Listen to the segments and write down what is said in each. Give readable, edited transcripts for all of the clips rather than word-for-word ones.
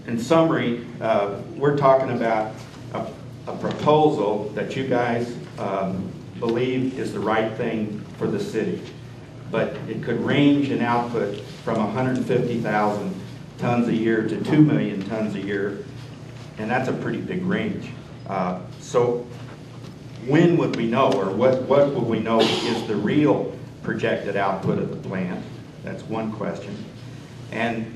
in summary, we're talking about a proposal that you guys believe is the right thing for the city. But it could range in output from 150,000 tons a year to 2 million tons a year, and that's a pretty big range. So when would we know, or what would we know is the real projected output of the plant? That's one question. And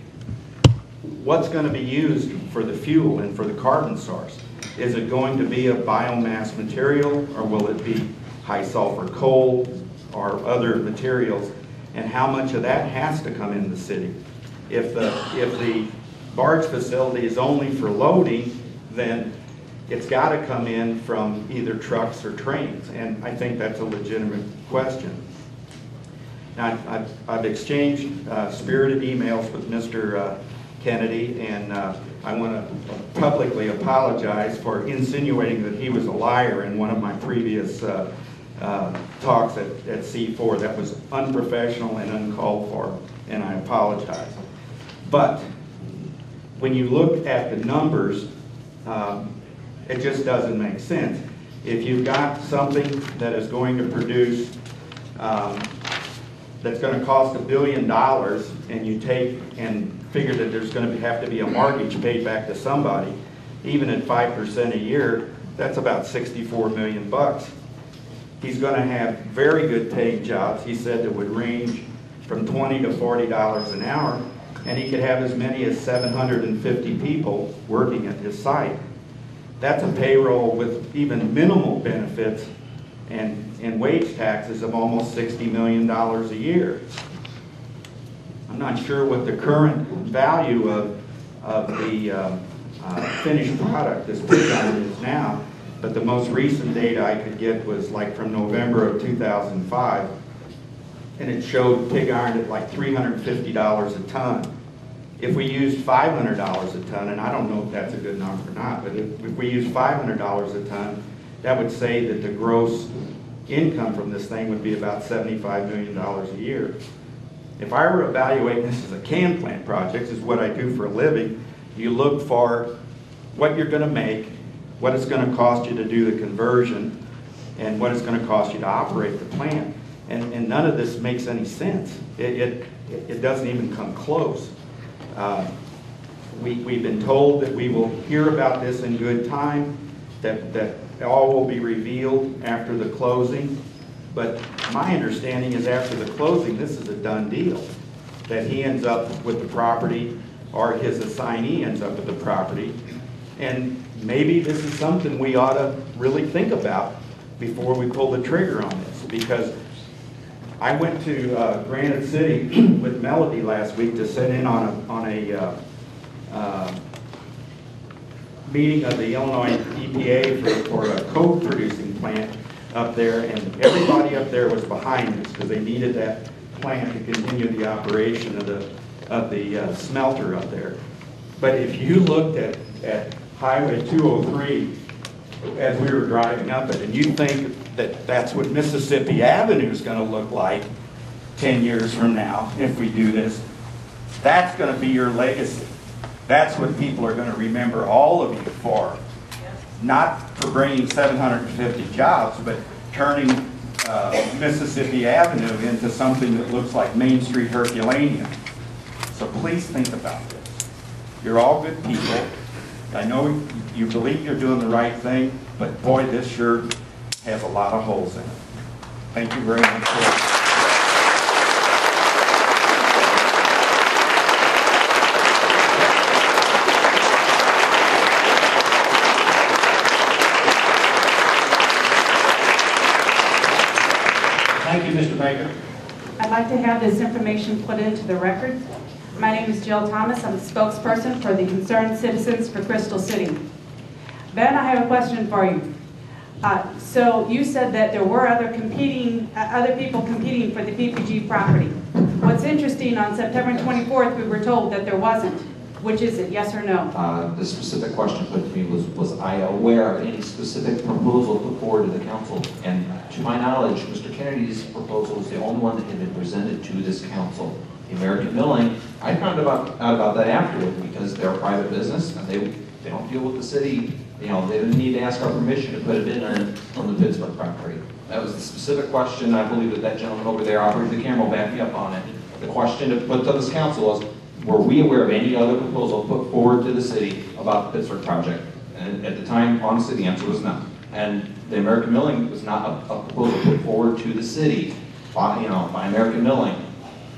what's going to be used for the fuel and for the carbon source? Is it going to be a biomass material, or will it be high sulfur coal or other materials? And how much of that has to come in the city? If the barge facility is only for loading, then it's got to come in from either trucks or trains, and I think that's a legitimate question. Now, I've exchanged spirited emails with Mr. Kennedy, and I want to publicly apologize for insinuating that he was a liar in one of my previous talks at C4. That was unprofessional and uncalled for, and I apologize. But when you look at the numbers, it just doesn't make sense. If you've got something that is going to produce, that's going to cost $1 billion, and you take and figure that there's going to have to be a mortgage paid back to somebody, even at 5% a year, that's about 64 million bucks. He's going to have very good paying jobs. He said that would range from $20 to $40 an hour, and he could have as many as 750 people working at his site. That's a payroll with even minimal benefits and wage taxes of almost $60 million a year. I'm not sure what the current value of the finished product, this pig iron, is now, but the most recent data I could get was like from November of 2005, and it showed pig iron at like $350 a ton. If we used $500 a ton, and I don't know if that's a good number or not, but if we used $500 a ton, that would say that the gross income from this thing would be about $75 million a year. If I were evaluating this as a can plant project, is what I do for a living, you look for what you're going to make, what it's going to cost you to do the conversion, and what it's going to cost you to operate the plant. And none of this makes any sense. It doesn't even come close. We've been told that we will hear about this in good time, that all will be revealed after the closing. But my understanding is after the closing, this is a done deal, that he ends up with the property or his assignee ends up with the property. And maybe this is something we ought to really think about before we pull the trigger on this, because I went to Granite City with Melody last week to sit in on a meeting of the Illinois EPA for a coke producing plant up there, and everybody up there was behind this because they needed that plant to continue the operation of the smelter up there. But if you looked at Highway 203 as we were driving up it, and you think that that's what Mississippi Avenue is going to look like 10 years from now if we do this, that's going to be your legacy. That's what people are going to remember all of you for. Not for bringing 750 jobs, but turning Mississippi Avenue into something that looks like Main Street Herculaneum. So please think about this. You're all good people. I know you believe you're doing the right thing, but boy, this sure has a lot of holes in it. Thank you very much. Thank you, Mr. Baker. I'd like to have this information put into the record. My name is Jill Thomas. I'm the spokesperson for the Concerned Citizens for Crystal City. Ben, I have a question for you. So you said that there were other people competing for the PPG property. What's interesting, on September 24th, we were told that there wasn't. Which is it, yes or no? The specific question put to me was I aware of any specific proposal put forward to the council? And to my knowledge, Mr. Kennedy's proposal was the only one that had been presented to this council. The American Milling, I found out about that afterward because they're a private business and they don't deal with the city. You know, they didn't need to ask our permission to put it in on the Pittsburgh property. That was the specific question. I believe that gentleman over there, operating the camera, will back me up on it. The question to put to this council was, were we aware of any other proposal put forward to the city about the Pittsburgh project? And at the time, honestly, the answer was no. And the American Milling was not a proposal put forward to the city by American Milling.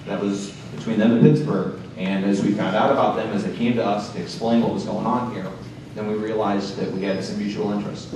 That was between them and Pittsburgh. And as we found out about them, as they came to us to explain what was going on here, then we realized that we had some mutual interest.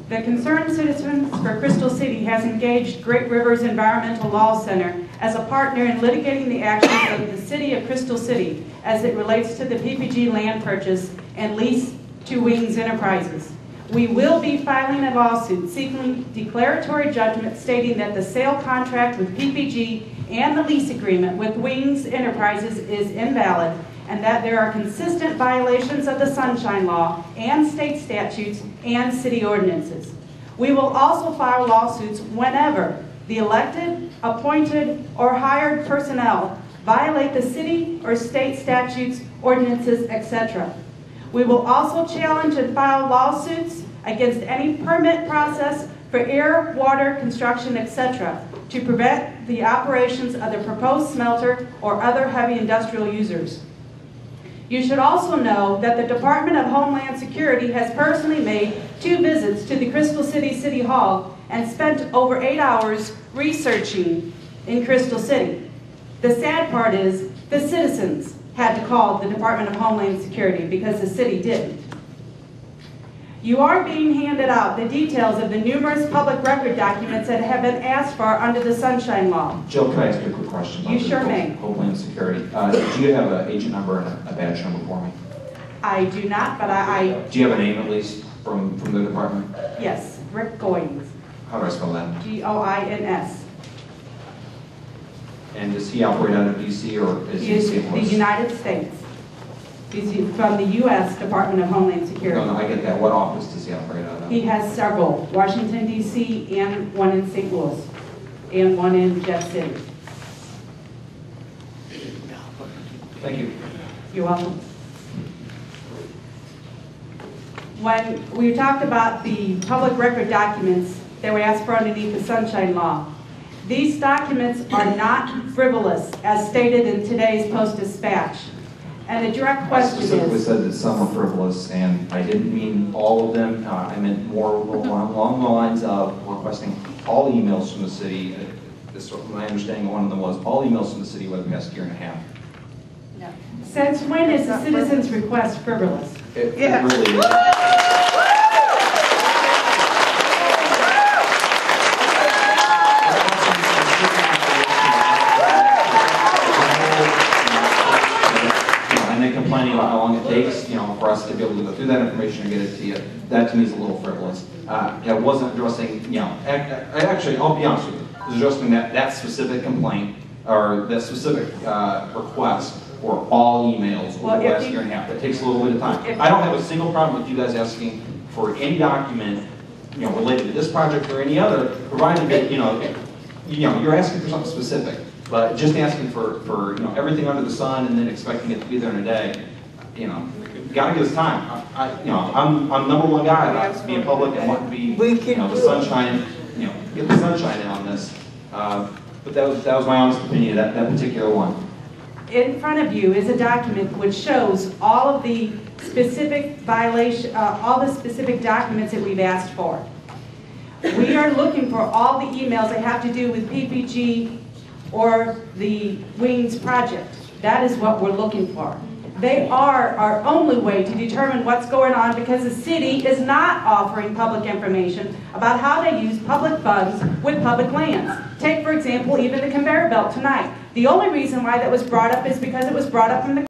The Concerned Citizens for Crystal City has engaged Great Rivers Environmental Law Center as a partner in litigating the actions of the City of Crystal City as it relates to the PPG land purchase and lease to Wings Enterprises. We will be filing a lawsuit seeking declaratory judgment stating that the sale contract with PPG and the lease agreement with Wings Enterprises is invalid and that there are consistent violations of the Sunshine Law and state statutes and city ordinances. We will also file lawsuits whenever the elected, appointed, or hired personnel violate the city or state statutes, ordinances, etc. We will also challenge and file lawsuits against any permit process for air, water, construction, etc. to prevent the operations of the proposed smelter or other heavy industrial users. You should also know that the Department of Homeland Security has personally made 2 visits to the Crystal City City Hall and spent over 8 hours researching in Crystal City. The sad part is the citizens had to call the Department of Homeland Security because the city didn't. You are being handed out the details of the numerous public record documents that have been asked for under the Sunshine Law. Jill, can I ask you a quick question? You sure may. Homeland Security. Do you have an agent number and a badge number for me? I do not, but Do you have a name at least from the department? yes, Rick Goins, How do I spell that? G-O-I-N-S. And does he operate out of DC or is He he is St. the Louis? United States. He's from the U.S. Department of Homeland Security. No, I get that. What office does he operate out of? He has several, Washington, D.C., and one in St. Louis, and one in Jeff City. Thank you. You're welcome. When we talked about the public record documents that were asked for underneath the Sunshine Law, these documents are not frivolous, as stated in today's Post-Dispatch. And the direct I question specifically is, said that some were frivolous, and I didn't mean all of them. I meant more along the lines of requesting all emails from the city. This, my understanding, one of them was all emails from the city over the past year and a half. since when is the citizen's request frivolous? It really is. And then complaining about how long it takes, for us to be able to go through that information and get it to you. That to me is a little frivolous. It wasn't addressing, actually, I'll be honest with you, it was addressing that specific complaint or that specific request for all emails over the last year and a half. That takes a little bit of time. I don't have a single problem with you guys asking for any document, related to this project or any other, provided that, you're asking for something specific. But just asking for everything under the sun and then expecting it to be there in a day, you gotta give us time. I'm number one guy about being public and want to be, the sunshine, get the sunshine in on this. But that was my honest opinion, that particular one. In front of you is a document which shows all of the specific all the specific documents that we've asked for. We are looking for all the emails that have to do with PPG or the Wings project. That is what we're looking for. They are our only way to determine what's going on because the city is not offering public information about how they use public funds with public lands. Take, for example, even the conveyor belt tonight. The only reason why that was brought up is because it was brought up from the